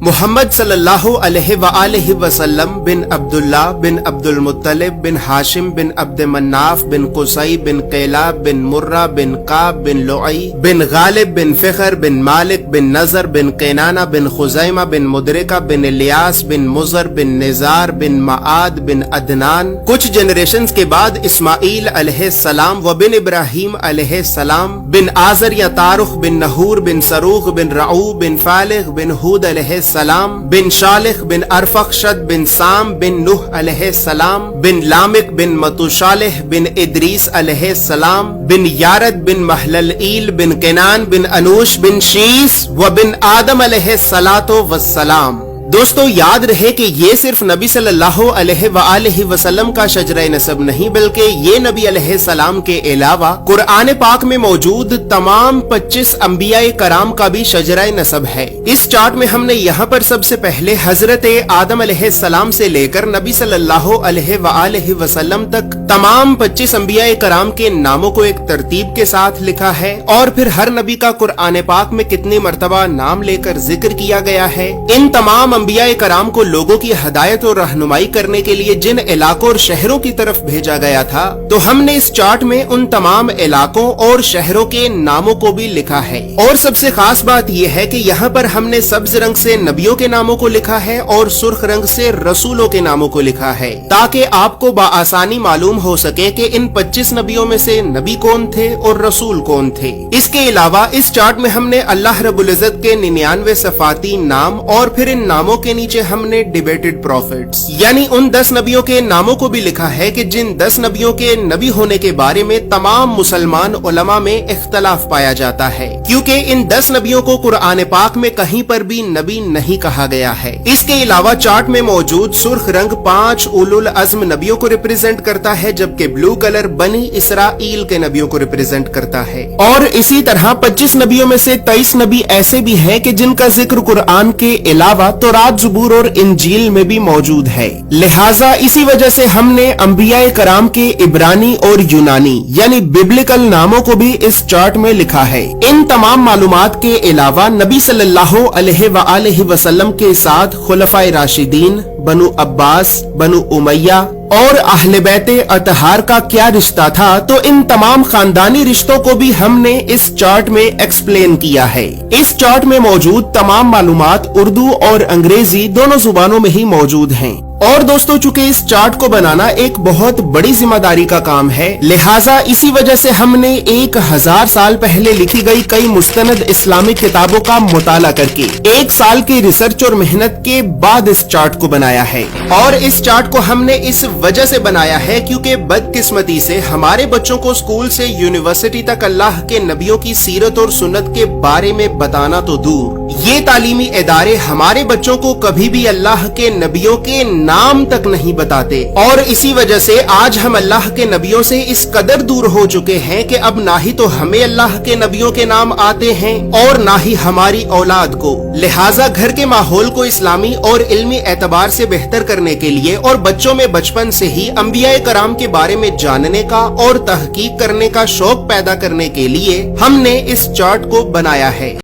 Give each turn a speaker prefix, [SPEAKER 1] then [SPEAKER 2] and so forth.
[SPEAKER 1] محمد صلی اللہ علیہ وآلہ وسلم بن عبداللہ بن عبد المطلب بن ہاشم بن عبد مناف بن قصی بن قیلاب بن مرہ بن قاب بن لعی بن غالب بن فخر بن مالک بن نظر بن قینانہ بن خزیمہ بن مدرکہ بن الیاس بن مزر بن نزار بن معاد بن عدنان. کچھ جنریشنز کے بعد اسماعیل علیہ السلام و بن ابراہیم علیہ السلام بن آزر یا تارخ بن نحور بن سروغ بن رعو بن فالغ بن ہود علیہ السلام بن شالخ بن ارفخشد بن سام بن نوح علیہ السلام بن لامک بن متوشالح بن ادریس علیہ السلام بن یارد بن محللئیل بن کنان بن انوش بن شیس و بن آدم علیہ السلام. دوستو یاد رہے کہ یہ صرف نبی صلی اللہ علیہ وآلہ وسلم کا شجرہ نسب نہیں بلکہ یہ نبی علیہ السلام کے علاوہ قرآن پاک میں موجود تمام 25 انبیاء کرام کا بھی شجرہ نسب ہے. اس چارٹ میں ہم نے یہاں پر سب سے پہلے حضرت آدم علیہ السلام سے لے کر نبی صلی اللہ علیہ وآلہ وسلم تک تمام 25 انبیاء کرام کے ناموں کو ایک ترتیب کے ساتھ لکھا ہے اور پھر ہر نبی کا قرآن پاک میں کتنی مرتبہ نام لے کر ذکر کیا گیا ہے. ان تمام انبیاء کرام کو لوگوں کی ہدایت اور رہنمائی کرنے کے لیے جن علاقوں اور شہروں کی طرف بھیجا گیا تھا تو ہم نے اس چارٹ میں ان تمام علاقوں اور شہروں کے ناموں کو بھی لکھا ہے. اور سب سے خاص بات یہ ہے کہ یہاں پر ہم نے سبز رنگ سے نبیوں کے ناموں کو لکھا ہے اور سرخ رنگ سے رسولوں کے ناموں کو لکھا ہے تاکہ آپ کو بآسانی معلوم ہو سکے کہ ان 25 نبیوں میں سے نبی کون تھے اور رسول کون تھے. اس کے علاوہ اس چارٹ میں ہم نے اللہ رب العزت کے 99 صفاتی نام اور پھر ان ناموں کے نیچے ہم نے ڈیبیٹڈ پروفیٹس یعنی ان 10 نبیوں کے ناموں کو بھی لکھا ہے کہ جن 10 نبیوں کے نبی ہونے کے بارے میں تمام مسلمان علماء میں اختلاف پایا جاتا ہے کیونکہ ان 10 نبیوں کو قرآن پاک میں کہیں پر بھی نبی نہیں کہا گیا ہے. اس کے علاوہ چارٹ میں موجود سرخ رنگ 5 اولو العزم نبیوں کو ریپرزینٹ کرتا ہے جبکہ بلو کلر بنی اسرائیل کے نبیوں کو ریپرزینٹ کرتا ہے. اور اسی طرح 25 نبیوں میں سے 23 نبی ایسے بھی ہیں کہ جن کا ذکر قرآن کے علاوہ تورات، زبور اور انجیل میں بھی موجود ہے. لہٰذا اسی وجہ سے ہم نے انبیاء کرام کے عبرانی اور یونانی یعنی ببلکل ناموں کو بھی اس چارٹ میں لکھا ہے. ان تمام معلومات کے علاوہ نبی صلی اللہ علیہ وآلہ وسلم کے ساتھ خلفائے راشدین، بنو عباس، بنو امیہ اور اہل بیت اطہار کا کیا رشتہ تھا تو ان تمام خاندانی رشتوں کو بھی ہم نے اس چارٹ میں ایکسپلین کیا ہے. اس چارٹ میں موجود تمام معلومات اردو اور انگریزی دونوں زبانوں میں ہی موجود ہیں. اور دوستو چونکہ اس چارٹ کو بنانا ایک بہت بڑی ذمہ داری کا کام ہے لہٰذا اسی وجہ سے ہم نے 1000 سال پہلے لکھی گئی کئی مستند اسلامک کتابوں کا مطالعہ کر کے 1 سال کی ریسرچ اور محنت کے بعد اس چارٹ کو بنایا ہے. اور اس چارٹ کو ہم نے اس وجہ سے بنایا ہے کیونکہ بدقسمتی سے ہمارے بچوں کو اسکول سے یونیورسٹی تک اللہ کے نبیوں کی سیرت اور سنت کے بارے میں بتانا تو دور، یہ تعلیمی ادارے ہمارے بچوں کو کبھی بھی اللہ کے نبیوں کے نام تک نہیں بتاتے. اور اسی وجہ سے آج ہم اللہ کے نبیوں سے اس قدر دور ہو چکے ہیں کہ اب نہ ہی تو ہمیں اللہ کے نبیوں کے نام آتے ہیں اور نہ ہی ہماری اولاد کو. لہٰذا گھر کے ماحول کو اسلامی اور علمی اعتبار سے بہتر کرنے کے لیے اور بچوں میں بچپن سے ہی انبیاء کرام کے بارے میں جاننے کا اور تحقیق کرنے کا شوق پیدا کرنے کے لیے ہم نے اس چارٹ کو بنایا ہے.